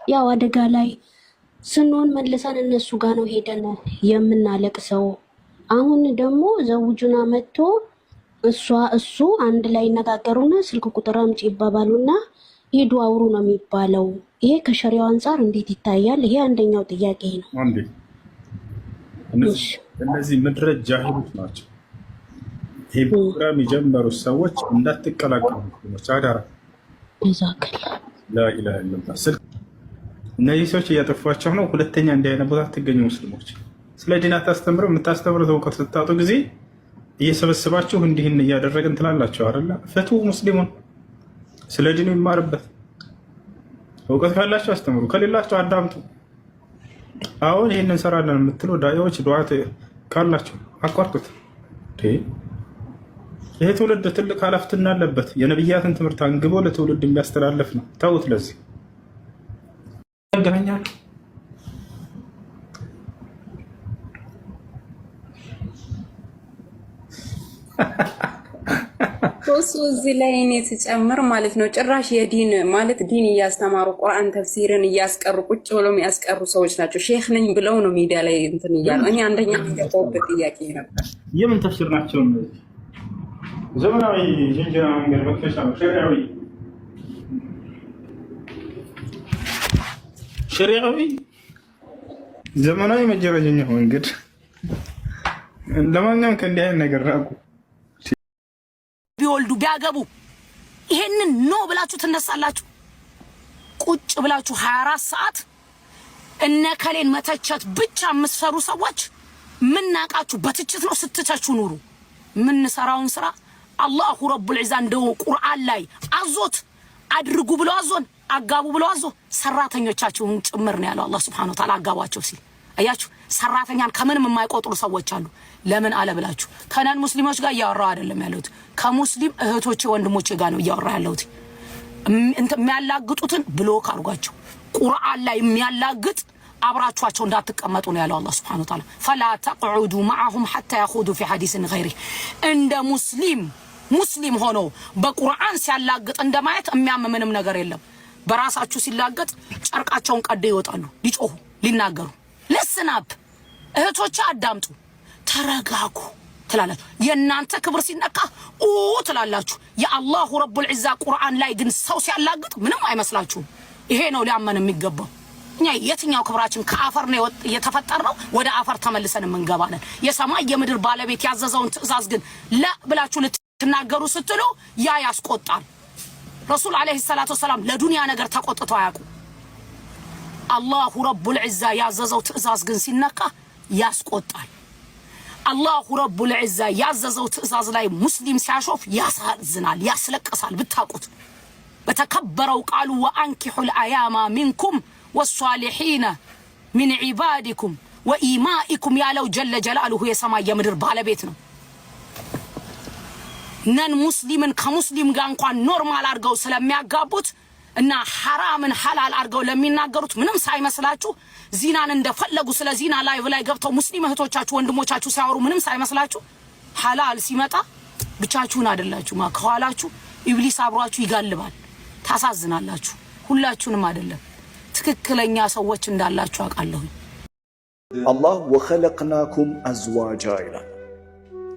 ያው አደጋ ላይ ስንሆን መልሰን እነሱ ጋር ነው ሄደን የምናለቅሰው። አሁን ደግሞ ዘውጁና መጥቶ እሱ አንድ ላይ ይነጋገሩና ስልክ ቁጥር አምጪ ይባባሉና ሂዱ አውሩ ነው የሚባለው። ይሄ ከሸሪዓው አንፃር እንዴት ይታያል? ይሄ አንደኛው ጥያቄ ነው። እነዚህ ምድረ ጃሂሎች ናቸው። ይሄ ፕሮግራም የጀመሩ ሰዎች እንዳትቀላቀሉ አዳራ። ላኢላሃ ኢለላህ ስልክ እነዚህ ሰዎች እያጠፏቸው ነው። ሁለተኛ እንዲህ አይነት ቦታ አትገኙ ሙስሊሞች። ስለ ዲን አታስተምረው። የምታስተምሩት እውቀት ስታጡ ጊዜ እየሰበሰባችሁ እንዲህን እያደረግን ትላላችሁ አይደለ? ፍቱ ሙስሊሙን፣ ስለ ዲኑ ይማርበት። እውቀት ካላችሁ አስተምሩ፣ ከሌላችሁ አዳምጡ። አሁን ይህን እንሰራለን የምትሉ ዳኢዎች ዱዓት ካላችሁ አቋርጡት። ይሄ ትውልድ ትልቅ ኃላፊነት አለበት። የነብያትን ትምህርት አንግቦ ለትውልድ የሚያስተላልፍ ነው። ተውት። ለዚህ ያገናኛል። ሶስቱ እዚህ ላይ እኔ ተጨምር ማለት ነው። ጭራሽ የዲን ማለት ዲን እያስተማሩ ቁርአን ተፍሲርን እያስቀሩ ቁጭ ብለው የሚያስቀሩ ሰዎች ናቸው። ሼክ ነኝ ብለው ነው ሚዲያ ላይ እንትን እያሉ። እኔ አንደኛ የሚገባውበት ጥያቄ ነበር፣ የምን ተፍሲር ናቸው እነዚህ? ዘመናዊ ጅንጀና መንገድ መክፈሻ ሸሪዓዊ ዘመናዊ መጀረጀኛ መንገድ። ለማንኛውም ከእንዲህ አይነት ነገር ራቁ። ቢወልዱ ቢያገቡ ይሄንን ኖ ብላችሁ ትነሳላችሁ። ቁጭ ብላችሁ 24 ሰዓት እነከሌን መተቸት ብቻ የምትሰሩ ሰዎች ምናቃችሁ በትችት ነው ስትተቹ ኑሩ። ምን ሰራውን ስራ አላሁ ረቡል ዒዛ እንደው ቁርአን ላይ አዞት አድርጉ ብሎ አዞን አጋቡ ብሎ አዞ ሰራተኞቻችሁን ጭምር ነው ያለው አላህ Subhanahu Wa Ta'ala አጋባቸው ሲል አያችሁ። ሰራተኛን ከምንም የማይቆጥሩ ሰዎች አሉ። ለምን አለ ብላችሁ ከነን ሙስሊሞች ጋር ያወራው አይደለም ያለሁት፣ ከሙስሊም እህቶቼ ወንድሞቼ ጋር ነው ያወራው ያለሁት። የሚያላግጡትን ብሎክ አድርጓቸው። ቁርአን ላይ የሚያላግጥ አብራችኋቸው እንዳትቀመጡ ነው ያለው አላህ Subhanahu Wa Ta'ala። فلا تقعدوا معهم حتى يخوضوا في حديث غيره። እንደ ሙስሊም ሆኖ በቁርአን ሲያላግጥ እንደማየት የሚያመምንም ነገር የለም። በራሳችሁ ሲላገጥ ጨርቃቸውን ቀደው ይወጣሉ፣ ሊጮሁ ሊናገሩ። ለስናፕ እህቶች አዳምጡ፣ ተረጋጉ ትላላችሁ። የእናንተ ክብር ሲነካ ትላላችሁ። የአላሁ ረቡል ዒዛ ቁርአን ላይ ግን ሰው ሲያላግጥ ምንም አይመስላችሁም። ይሄ ነው ሊያመን የሚገባው። እኛ የትኛው ክብራችን ከአፈር ነው የተፈጠርነው? ወደ አፈር ተመልሰን እንገባለን። የሰማይ የምድር ባለቤት ያዘዘውን ትእዛዝ ግን ለብላችሁ ልትናገሩ ስትሉ ያ ያስቆጣል። ረሱል አለይሂ ሰላቱ ወሰላም ለዱንያ ነገር ተቆጥተው አያውቁ። አላሁ ረቡል ዒዛ ያዘዘው ትእዛዝ ግን ሲነካ ያስቆጣል። አላሁ ረቡል ዒዛ ያዘዘው ትእዛዝ ላይ ሙስሊም ሲያሾፍ ያሳዝናል፣ ያስለቅሳል። ብታቁት በተከበረው ቃሉ ወአንኪሑል አያማ ሚንኩም ወሷሊሒነ ሚን ዒባዲኩም ወኢማኢኩም ያለው ጀለ ጀላሉሁ የሰማይ የምድር ባለቤት ነው። ነን ሙስሊምን ከሙስሊም ጋር እንኳን ኖርማል አድርገው ስለሚያጋቡት እና ሐራምን ሐላል አድርገው ለሚናገሩት ምንም ሳይመስላችሁ ዚናን እንደፈለጉ ስለ ዚና ላይ ገብተው ሙስሊም እህቶቻችሁ ወንድሞቻችሁ ሲያወሩ ምንም ሳይመስላችሁ ሐላል ሲመጣ ብቻችሁን አይደላችሁ፣ ከኋላችሁ ኢብሊስ አብሯችሁ ይጋልባል። ታሳዝናላችሁ። ሁላችሁንም አይደለም፣ ትክክለኛ ሰዎች እንዳላችሁ አውቃለሁ። አላህ ወኸለቅናኩም አዝዋጃ ይላል።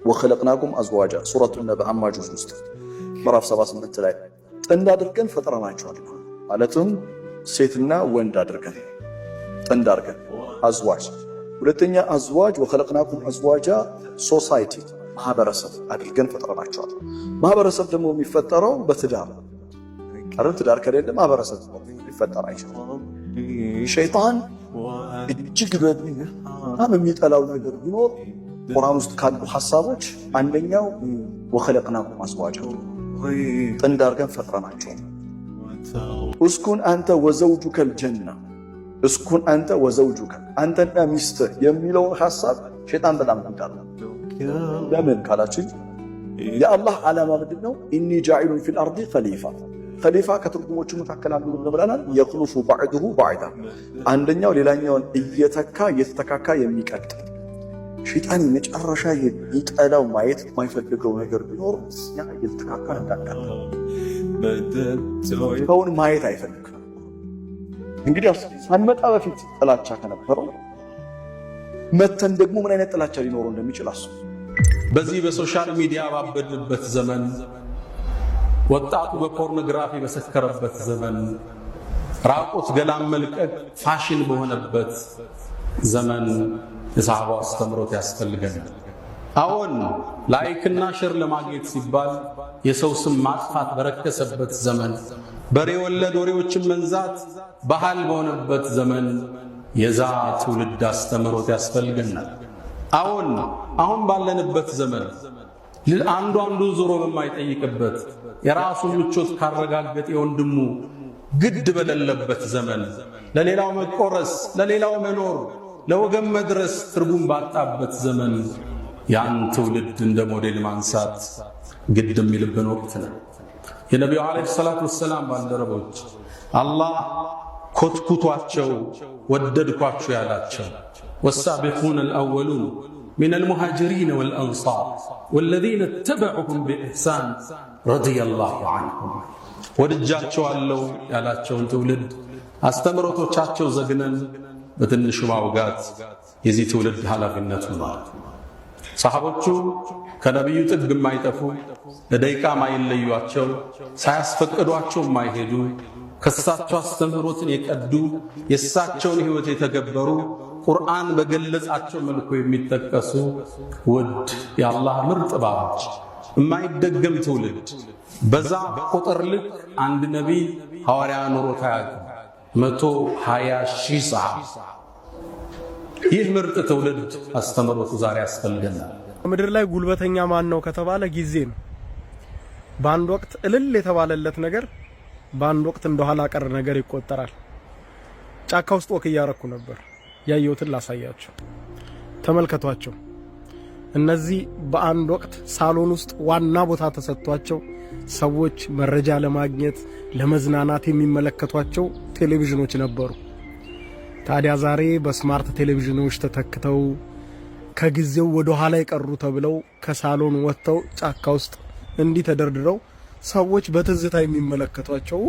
ወኸለቅናኩም አዝዋጃ ሱረቱ ነባ አማጁዝ ውስጥ ምዕራፍ 78 ላይ ጥንድ አድርገን ፈጥረናቸዋል። ማለትም ሴትና ወንድ አድርገን ጥንድ አድርገን አዝዋጅ። ሁለተኛ አዝዋጅ ወኸለቅናኩም አዝዋጃ ሶሳይቲ ማህበረሰብ አድርገን ፈጥረናቸዋል። ማህበረሰብ ደግሞ የሚፈጠረው በትዳር አይደል? ትዳር ከሌለ ማህበረሰብ ሊፈጠር አይችልም። ሸይጣን እጅግ በጣም የሚጠላው ነገር ቢኖር ቁርአን ውስጥ ካሉ ሐሳቦች አንደኛው ወኸለቅናኩም አዝዋጃ ጥንድ አድርገን ፈጥረናቸው። እስኩን አንተ ወዘውጁከል ጀና፣ እስኩን አንተ ወዘውጁከ አንተና ሚስትህ የሚለውን ሐሳብ ሸይጣን በጣም ይወዳል። ለምን ካላችሁ የአላህ ዓላማ ምንድነው? ኢኒ ጃኢሉን ፊል አርዲ ኸሊፋ። ኸሊፋ ከትርጉሞቹ መካከል አንዱ ብለናል፣ የኽሉፉ ባዕዱሁ ባዕዳ፣ አንደኛው ሌላኛውን እየተተካካ የሚቀጥል። ሸይጣን መጨረሻ የሚጠላው ማየት የማይፈልገው ነገር ቢኖር እኛ እየተተካካ እንዳንቀጥል። ሰውን ማየት አይፈልግም። እንግዲህ ሳንመጣ በፊት ጥላቻ ከነበረው መተን ደግሞ ምን አይነት ጥላቻ ሊኖረው እንደሚችል አስቡ። በዚህ በሶሻል ሚዲያ ባበድንበት ዘመን፣ ወጣቱ በፖርኖግራፊ በሰከረበት ዘመን፣ ራቁት ገላም መልቀቅ ፋሽን በሆነበት ዘመን የሰሃባው አስተምሮት ያስፈልገናል። አዎን ላይክና ሼር ለማግኘት ሲባል የሰው ስም ማጥፋት በረከሰበት ዘመን፣ በሬ ወለድ ወሬዎችን መንዛት ባህል በሆነበት ዘመን የዛ ትውልድ አስተምሮት ያስፈልገናል። አሁን ባለንበት ዘመን አንዱ ዞሮ በማይጠይቅበት የራሱ ምቾት ካረጋገጠ የወንድሙ ግድ በሌለበት ዘመን ለሌላው መቆረስ፣ ለሌላው መኖር፣ ለወገን መድረስ ትርጉም ባጣበት ዘመን ያን ትውልድ እንደ ሞዴል ማንሳት ግድ የሚልብን ወቅት ነው። የነቢዩ ዓለይሂ ሰላቱ ወሰላም ባልደረቦች አላህ ኮትኩቷቸው ወደድኳቸው ያላቸው والسابقون الأولون من المهاجرين والأنصار والذين اتبعهم بإحسان رضي الله عنهم ወድጃቸው አለው ያላቸውን ትውልድ አስተምሮቶቻቸው ዘግነን በትንሹ ማውጋት የዚህ ትውልድ ኃላፊነት ነው። ሰሃቦቹ ከነብዩ ጥግ የማይጠፉ ለደቂቃ ማይለዩአቸው ሳያስፈቅዷቸው የማይሄዱ ከሳቸው አስተምሮትን የቀዱ የሳቸውን ህይወት የተገበሩ ቁርአን በገለጻቸው መልኩ የሚጠቀሱ ውድ የአላህ ምርጥ ባሮች የማይደገም ትውልድ በዛ ቁጥር ልክ አንድ ነቢይ ሐዋርያ ኑሮት አያውቅም። 120,000 ሰሃባ። ይህ ምርጥ ትውልድ አስተምሮቱ ዛሬ ያስፈልገናል። ምድር ላይ ጉልበተኛ ማን ነው ከተባለ ጊዜ ነው። በአንድ ወቅት እልል የተባለለት ነገር በአንድ ወቅት እንደኋላ ቀር ነገር ይቆጠራል። ጫካ ውስጥ ወክ እያረኩ ነበር። ያየሁትን ላሳያችሁ፣ ተመልከቷቸው። እነዚህ በአንድ ወቅት ሳሎን ውስጥ ዋና ቦታ ተሰጥቷቸው ሰዎች መረጃ ለማግኘት ለመዝናናት የሚመለከቷቸው ቴሌቪዥኖች ነበሩ። ታዲያ ዛሬ በስማርት ቴሌቪዥኖች ተተክተው ከጊዜው ወደ ኋላ የቀሩ ተብለው ከሳሎን ወጥተው ጫካ ውስጥ እንዲህ ተደርድረው ሰዎች በትዝታ የሚመለከቷቸው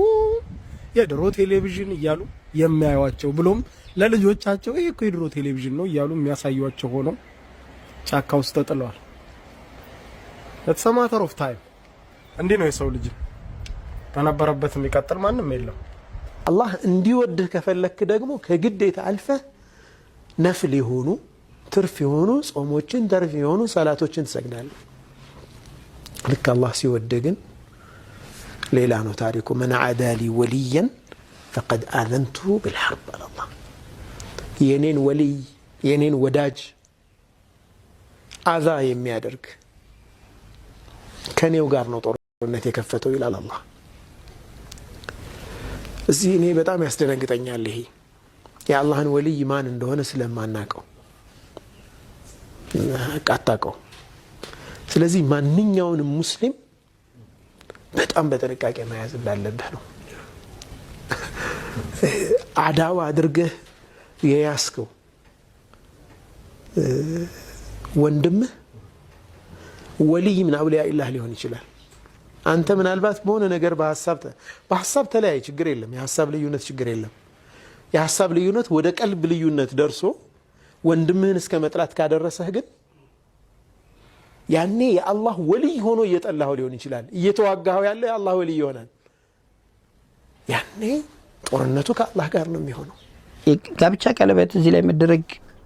የድሮ ቴሌቪዥን እያሉ የሚያዩዋቸው ብሎም ለልጆቻቸው ይሄ እኮ የድሮ ቴሌቪዥን ነው እያሉ የሚያሳዩዋቸው ሆነው ጫካ ውስጥ ተጥለዋል። It's a matter of time። እንዲህ ነው የሰው ልጅ ተነበረበት የሚቀጥል ማንም የለም። አላህ እንዲወድህ ከፈለክ ደግሞ ከግዴታ አልፈህ ነፍል የሆኑ ትርፍ የሆኑ ጾሞችን ተርፍ የሆኑ ሰላቶችን ትሰግዳለህ። ልክ አላህ ሲወድህ ግን ሌላ ነው ታሪኩ። من عادى لي وليا فقد آذنته بالحرب على الله። የኔን ወልይ የኔን ወዳጅ አዛ የሚያደርግ ከኔው ጋር ነው ጦርነት የከፈተው ይላል አላህ። እዚህ እኔ በጣም ያስደነግጠኛል። ይሄ የአላህን ወልይ ማን እንደሆነ ስለማናቀው አቃጣቀው። ስለዚህ ማንኛውንም ሙስሊም በጣም በጥንቃቄ መያዝ እንዳለበት ነው። አዳዋ አድርገህ የያስከው ወንድምህ ወልይ ምን አውሊያ ኢላህ ሊሆን ይችላል። አንተ ምናልባት በሆነ ነገር በሐሳብ ተለያይ፣ ችግር የለም። የሐሳብ ልዩነት ችግር የለም። የሐሳብ ልዩነት ወደ ቀልብ ልዩነት ደርሶ ወንድምህን እስከ መጥላት ካደረሰህ ግን ያኔ የአላህ ወልይ ሆኖ እየጠላኸው ሊሆን ይችላል። እየተዋጋኸው ያለ የአላህ ወልይ ይሆናል። ያኔ ጦርነቱ ከአላህ ጋር ነው የሚሆነው። ጋብቻ ቀለበት እዚህ ላይ መደረግ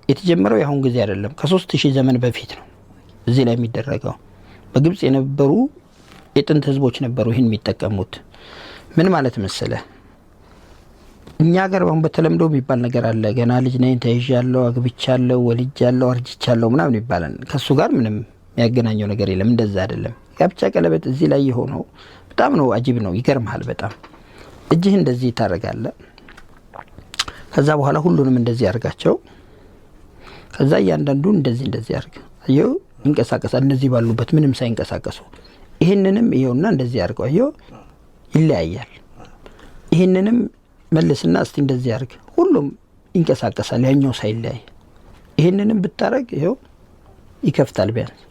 የተጀመረው ያሁን ጊዜ አይደለም፣ ከ3000 ዘመን በፊት ነው እዚህ ላይ የሚደረገው። በግብጽ የነበሩ የጥንት ህዝቦች ነበሩ ይህን የሚጠቀሙት። ምን ማለት መሰለ፣ እኛ ሀገር አሁን በተለምዶ የሚባል ነገር አለ። ገና ልጅ ነኝ፣ ተይዣለሁ፣ አግብቻለሁ፣ ወልጃለሁ፣ አርጅቻለሁ ምናምን ይባላል። ከሱ ጋር ምንም የሚያገናኘው ነገር የለም። እንደዛ አይደለም። ጋብቻ ቀለበት እዚህ ላይ የሆነው በጣም ነው አጂብ ነው፣ ይገርማል በጣም። እጅህ እንደዚህ ታረጋለህ፣ ከዛ በኋላ ሁሉንም እንደዚህ አርጋቸው፣ ከዛ እያንዳንዱ እንደዚህ አርግ። አየው ይንቀሳቀሳል፣ እነዚህ ባሉበት ምንም ሳይንቀሳቀሱ። ይሄንንም ይሄውና እንደዚህ አርገው፣ አየው ይለያያል። ይሄንንም መልስና እስቲ እንደዚህ አርግ፣ ሁሉም ይንቀሳቀሳል ያኛው ሳይለያይ። ይሄንንም ብታረግ ይሄው ይከፍታል ቢያንስ።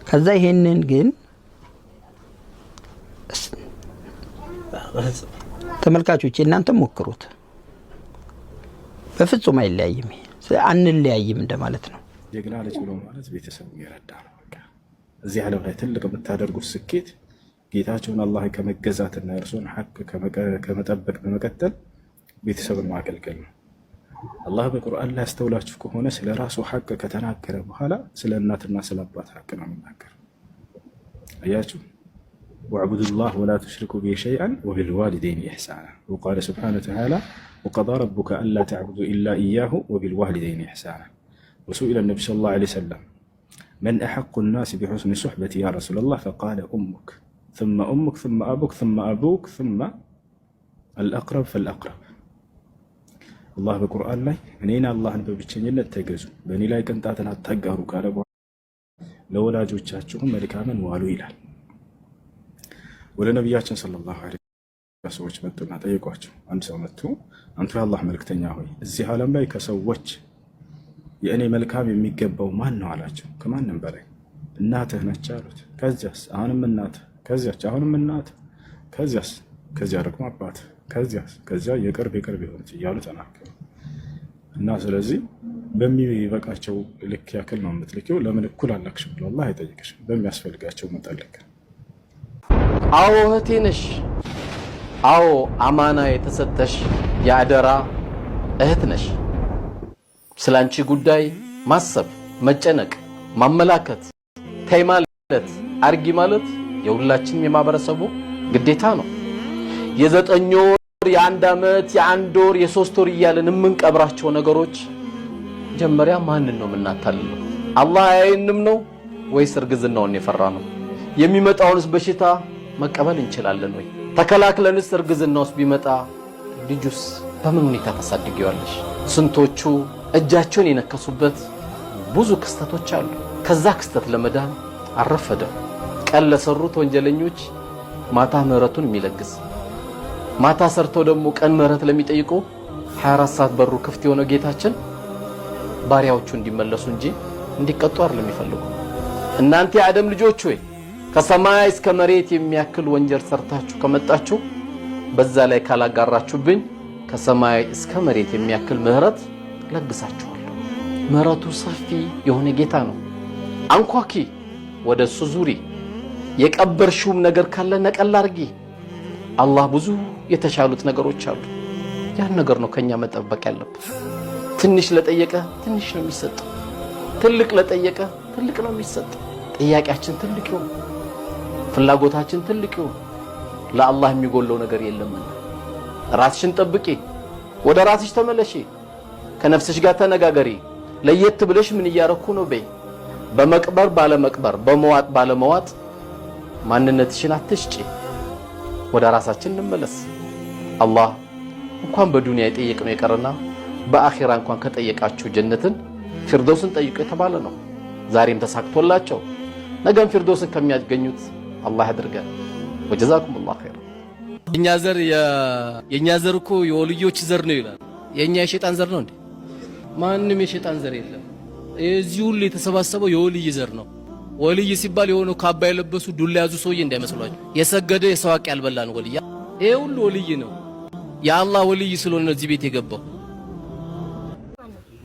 ከዛ ይሄንን ግን ተመልካቾች እናንተ ሞክሩት። በፍጹም አይለያይም። አንለያይም እንደማለት ነው። ጀግና ልጅ ብሎ ማለት ቤተሰቡ ይረዳ ነው። በቃ እዚህ ዓለም ላይ ትልቅ የምታደርጉት ስኬት ጌታቸውን አላህ ከመገዛትና እርሱን ሐቅ ከመጠበቅ በመቀጠል ቤተሰብን ማገልገል ነው። አላህ በቁርአን ላይ ያስተውላችሁ ከሆነ ስለ ራሱ ሐቅ ከተናገረ በኋላ ስለ እናትና ስለ አባት ሐቅ ነው የሚናገረው። አያችሁ واعبدوا الله ولا تشركوا به شيئا وبالوالدين إحسانا وقال سبحانه وتعالى وقضى ربك ألا تعبدوا إلا إياه وبالوالدين إحسانا وسئل النبي صلى الله عليه وسلم من أحق الناس بحسن صحبتي يا رسول الله فقال أمك ثم أمك ثم أبوك ثم أبوك ثم الأقرب فالأقرب الله بالقرآن لا أنينا الله ببتشنين التجزو بني لا يكنتاتنا تجارو كاربو لولا جوتشاتهم ملكاما والو إلال ወደ ነብያችን ሰለላሁ ዐለይሂ ወሰለም ሰዎች መጡና ጠየቋቸው። አንድ ሰው መጥቶ አንተ የአላህ መልእክተኛ ሆይ እዚህ ዓለም ላይ ከሰዎች የእኔ መልካም የሚገባው ማን ነው አላቸው። ከማንም በላይ እናትህ ነች አሉት። ከዚያስ? አሁንም እናትህ። ከዚያች? አሁንም እናትህ። ከዚያስ? ከዚያ ደግሞ አባትህ። ከዚያስ? ከዚያ የቅርብ የሆኑት እያሉ ተናገሩ። እና ስለዚህ በሚበቃቸው ልክ ያክል ነው የምትልኪው። ለምን እኩል አላክሽ ብሎ አላህ አይጠይቅሽም። በሚያስፈልጋቸው መጠን ልክ። አዎ እህቴ ነሽ። አዎ አማና የተሰጠሽ የአደራ እህት ነሽ። ስላንቺ ጉዳይ ማሰብ፣ መጨነቅ፣ ማመላከት፣ ተይ ማለት፣ አርጊ ማለት የሁላችንም የማህበረሰቡ ግዴታ ነው። የ9 ወር፣ የ1 ዓመት፣ የ1 ወር፣ የ3 ወር እያለን የምንቀብራቸው ነገሮች መጀመሪያ ማንን ነው የምናታልለው? አላህ አያየንም ነው ወይስ እርግዝናውን የፈራ ነው? የሚመጣውንስ በሽታ መቀበል እንችላለን ወይ? ተከላክለንስ እርግዝናውስ ቢመጣ ልጁስ በምን ሁኔታ ታሳድጊዋለሽ? ስንቶቹ እጃቸውን የነከሱበት ብዙ ክስተቶች አሉ። ከዛ ክስተት ለመዳን አረፈደም። ቀን ለሰሩት ወንጀለኞች ማታ ምህረቱን የሚለግስ ማታ ሰርተው ደግሞ ቀን ምህረት ለሚጠይቁ 24 ሰዓት በሩ ክፍት የሆነው ጌታችን ባሪያዎቹ እንዲመለሱ እንጂ እንዲቀጡ አይደለም የሚፈልጉ። እናንተ የአደም ልጆች ሆይ ከሰማይ እስከ መሬት የሚያክል ወንጀል ሰርታችሁ ከመጣችሁ በዛ ላይ ካላጋራችሁብኝ ከሰማይ እስከ መሬት የሚያክል ምህረት ለግሳችኋለሁ። ምህረቱ ሰፊ የሆነ ጌታ ነው። አንኳኪ፣ ወደሱ ዙሪ። የቀበርሽውም ነገር ካለ ነቀል አድርጊ። አላህ ብዙ የተሻሉት ነገሮች አሉ። ያን ነገር ነው ከኛ መጠበቅ ያለበት። ትንሽ ለጠየቀ ትንሽ ነው የሚሰጠው። ትልቅ ለጠየቀ ትልቅ ነው የሚሰጠው። ጥያቄያችን ትልቅ ይሁን፣ ፍላጎታችን ትልቅ ይሁን። ለአላህ የሚጎለው ነገር የለም። ራስሽን ጠብቂ፣ ወደ ራስሽ ተመለሺ፣ ከነፍስሽ ጋር ተነጋገሪ። ለየት ብለሽ ምን እያረኩ ነው በይ። በመቅበር ባለመቅበር፣ በመዋጥ ባለመዋጥ ማንነትሽን አትሽጪ። ወደ ራሳችን እንመለስ። አላህ እንኳን በዱንያ የጠየቅነው የቀረና በአኺራ እንኳን ከጠየቃችሁ ጀነትን ፊርደውስን ጠይቁ የተባለ ነው። ዛሬም ተሳክቶላቸው ነገም ፊርደውስን ከሚያገኙት አላህ ያድርገን። ወጀዛኩም አላህ ኸይር። የኛ ዘር እኮ የወልዮች ዘር ነው ይላል። የኛ የሸይጣን ዘር ነው እንዴ? ማንም የሸይጣን ዘር የለም። እዚህ ሁሉ የተሰባሰበው የወልይ ዘር ነው። ወልይ ሲባል የሆነው ካባ የለበሱ ዱላ ያዙ ሰውዬ እንዳይመስሏችሁ። የሰገደ የሰው ሐቅ ያልበላ ነው ወልይ። ይሄ ሁሉ ወልይ ነው። የአላህ ወልይ ስለሆነ እዚህ ቤት የገባው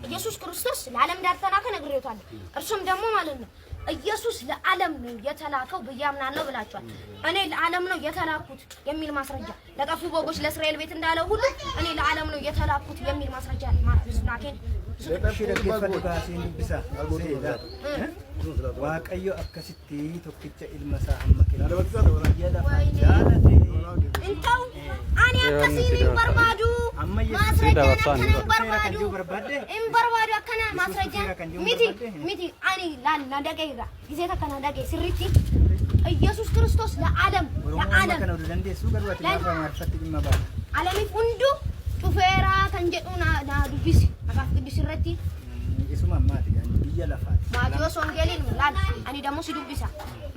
ኢየሱስ ክርስቶስ ለዓለም ዳር ተላከ ነግሬውታለሁ። እርሱም ደግሞ ማለት ነው ኢየሱስ ለዓለም ነው የተላከው ብያምናለሁ ብላችኋል። እኔ ለዓለም ነው የተላኩት የሚል ማስረጃ ለጠፉ በጎች ለእስራኤል ቤት እንዳለው ሁሉ እኔ ለዓለም ነው የተላኩት የሚል ማስረጃ ማለት ነው። ዋቀዮ አከሲቲ ቶክቸ ኢልመሳ አመከለ እንታው አኔ አከሲኒ በርባዱ ማስረጃ በርባዱ አከና ማስረጃ ሚቲ አኔ ላና ደገይራ ጊዜ ተከና ደገ ስሪቲ ኢየሱስ ክርስቶስ ለዓለም ዓለም ሁሉ ጩፌራ ከንጀዱና ዱቢስ አፋፍ ቅዱስ ረቲ ማቴዎስ ወንጌልን ላል እኔ ደግሞ ሲዱብሳ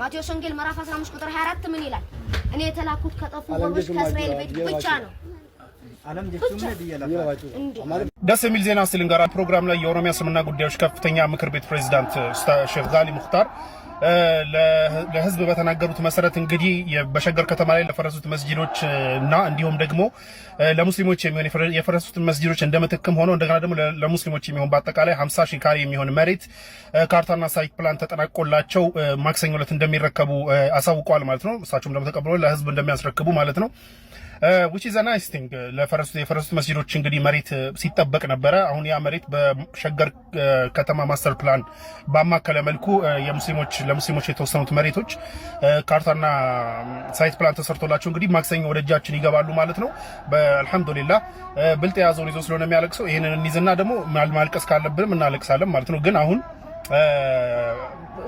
ማቴዎስ ወንጌል ምዕራፍ 15 ቁጥር 24 ምን ይላል? እኔ የተላኩት ከጠፉ ወገኖች ከእስራኤል ቤት ብቻ ነው። ደስ የሚል ዜና ስልንጋራ ፕሮግራም ላይ የኦሮሚያ እስልምና ጉዳዮች ከፍተኛ ምክር ቤት ፕሬዝዳንት ሼህ ጋሊ ሙክታር ለህዝብ በተናገሩት መሰረት እንግዲህ በሸገር ከተማ ላይ ለፈረሱት መስጂዶች እና እንዲሁም ደግሞ ለሙስሊሞች የሚሆን የፈረሱት መስጂዶች እንደምትክም ሆኖ እንደገና ደግሞ ለሙስሊሞች የሚሆን በአጠቃላይ 50 ሺህ ካሬ የሚሆን መሬት ካርታና ሳይት ፕላን ተጠናቆላቸው ማክሰኞ ዕለት እንደሚረከቡ አሳውቀዋል ማለት ነው። እሳቸውም ደግሞ ተቀብለው ለህዝብ እንደሚያስረክቡ ማለት ነው። which is a nice thing ለፈረሱት መስጂዶች እንግዲህ መሬት ሲጠበቅ ነበረ። አሁን ያ መሬት በሸገር ከተማ ማስተር ፕላን ባማከለ መልኩ ለሙስሊሞች የተወሰኑት መሬቶች ካርታና ሳይት ፕላን ተሰርቶላቸው እንግዲህ ማክሰኞ ወደ እጃችን ይገባሉ ማለት ነው። በአልহামዱሊላህ ብልጥ የያዘውን ይዞ ስለሆነ የሚያለቅሰው ይሄንን እንይዝና ደግሞ ማልቀስ ካለብንም እናለቅሳለን ማለት ነው። ግን አሁን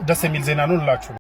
ደስ የሚል ዜና ነው እንላችሁ።